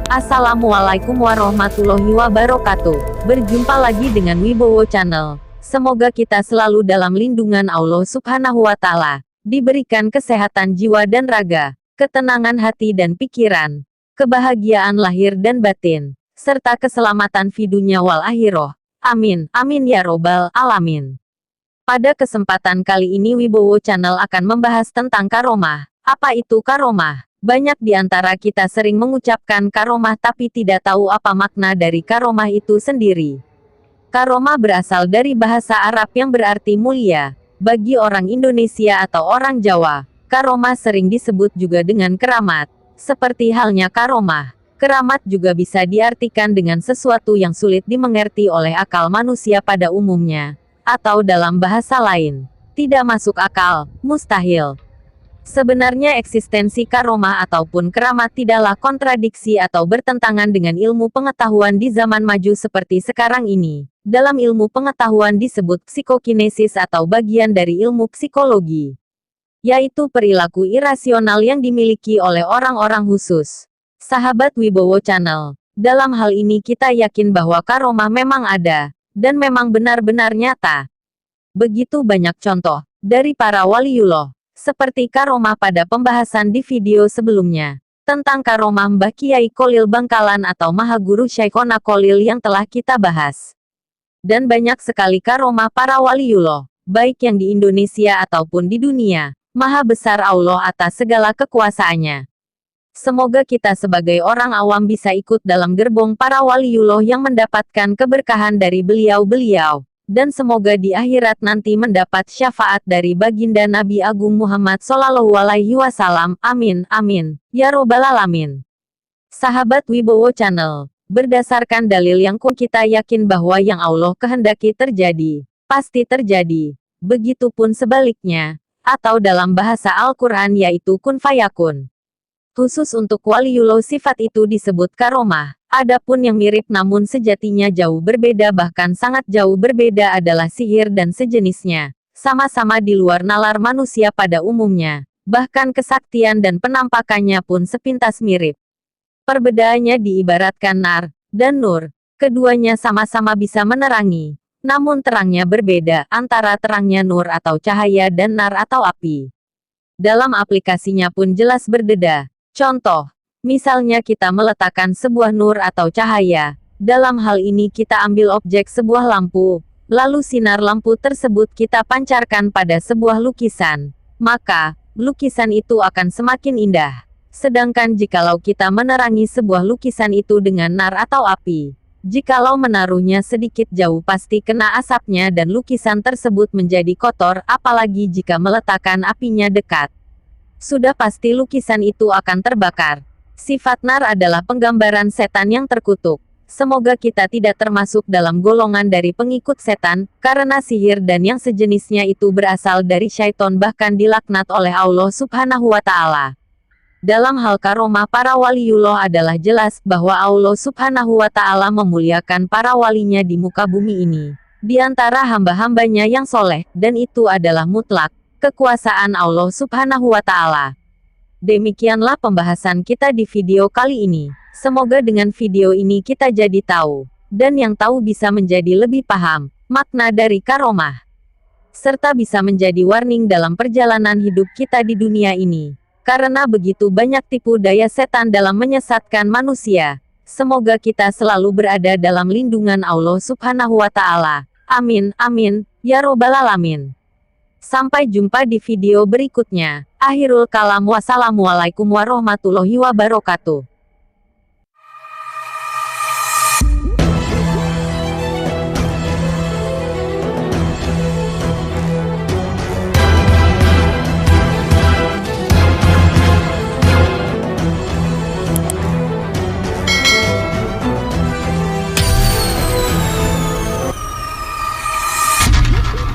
Assalamualaikum warahmatullahi wabarakatuh. Berjumpa lagi dengan Wibowo Channel. Semoga kita selalu dalam lindungan Allah Subhanahu wa Ta'ala, diberikan kesehatan jiwa dan raga, ketenangan hati dan pikiran, kebahagiaan lahir dan batin, serta keselamatan fi dunya wal akhirah. Amin, amin ya robbal alamin. Pada kesempatan kali ini Wibowo Channel akan membahas tentang karomah. Apa itu karomah? Banyak di antara kita sering mengucapkan karomah tapi tidak tahu apa makna dari karomah itu sendiri. Karomah berasal dari bahasa Arab yang berarti mulia. Bagi orang Indonesia atau orang Jawa, karomah sering disebut juga dengan keramat. Seperti halnya karomah, keramat juga bisa diartikan dengan sesuatu yang sulit dimengerti oleh akal manusia pada umumnya. Atau dalam bahasa lain, tidak masuk akal, mustahil. Sebenarnya eksistensi karomah ataupun keramat tidaklah kontradiksi atau bertentangan dengan ilmu pengetahuan di zaman maju seperti sekarang ini. Dalam ilmu pengetahuan disebut psikokinesis atau bagian dari ilmu psikologi, yaitu perilaku irasional yang dimiliki oleh orang-orang khusus. Sahabat Wibowo Channel, dalam hal ini kita yakin bahwa karomah memang ada, dan memang benar-benar nyata. Begitu banyak contoh dari para waliullah, seperti karomah pada pembahasan di video sebelumnya, tentang karomah Mbah Kiai Kholil Bangkalan atau Maha Guru Syekhona Kholil yang telah kita bahas. Dan banyak sekali karomah para waliullah, baik yang di Indonesia ataupun di dunia. Maha besar Allah atas segala kekuasaannya. Semoga kita sebagai orang awam bisa ikut dalam gerbong para waliullah yang mendapatkan keberkahan dari beliau-beliau. Dan semoga di akhirat nanti mendapat syafaat dari baginda Nabi Agung Muhammad Shallallahu Alaihi Wasallam. Amin, amin, ya robbal alamin. Sahabat Wibowo Channel, berdasarkan dalil yang kita yakin bahwa yang Allah kehendaki terjadi, pasti terjadi. Begitupun sebaliknya, atau dalam bahasa Al-Quran yaitu kun fayakun. Khusus untuk waliullah sifat itu disebut karomah. Adapun yang mirip namun sejatinya jauh berbeda bahkan sangat jauh berbeda adalah sihir dan sejenisnya. Sama-sama di luar nalar manusia pada umumnya. Bahkan kesaktian dan penampakannya pun sepintas mirip. Perbedaannya diibaratkan nar dan nur. Keduanya sama-sama bisa menerangi. Namun terangnya berbeda antara terangnya nur atau cahaya dan nar atau api. Dalam aplikasinya pun jelas berbeda. Contoh, misalnya kita meletakkan sebuah nur atau cahaya. Dalam hal ini kita ambil objek sebuah lampu, lalu sinar lampu tersebut kita pancarkan pada sebuah lukisan. Maka, lukisan itu akan semakin indah. Sedangkan jikalau kita menerangi sebuah lukisan itu dengan nar atau api, jikalau menaruhnya sedikit jauh pasti kena asapnya dan lukisan tersebut menjadi kotor, apalagi jika meletakkan apinya dekat. Sudah pasti lukisan itu akan terbakar. Sifat nar adalah penggambaran setan yang terkutuk. Semoga kita tidak termasuk dalam golongan dari pengikut setan, karena sihir dan yang sejenisnya itu berasal dari syaiton bahkan dilaknat oleh Allah Subhanahu wa Ta'ala. Dalam hal karomah para waliullah adalah jelas bahwa Allah Subhanahu wa Ta'ala memuliakan para walinya di muka bumi ini. Di antara hamba-hambanya yang soleh, dan itu adalah mutlak kekuasaan Allah Subhanahu wa Ta'ala. Demikianlah pembahasan kita di video kali ini. Semoga dengan video ini kita jadi tahu, dan yang tahu bisa menjadi lebih paham makna dari karomah, serta bisa menjadi warning dalam perjalanan hidup kita di dunia ini. Karena begitu banyak tipu daya setan dalam menyesatkan manusia. Semoga kita selalu berada dalam lindungan Allah Subhanahu wa Ta'ala. Amin, amin, ya robbal alamin. Sampai jumpa di video berikutnya. Akhirul kalam, wassalamualaikum warahmatullahi wabarakatuh.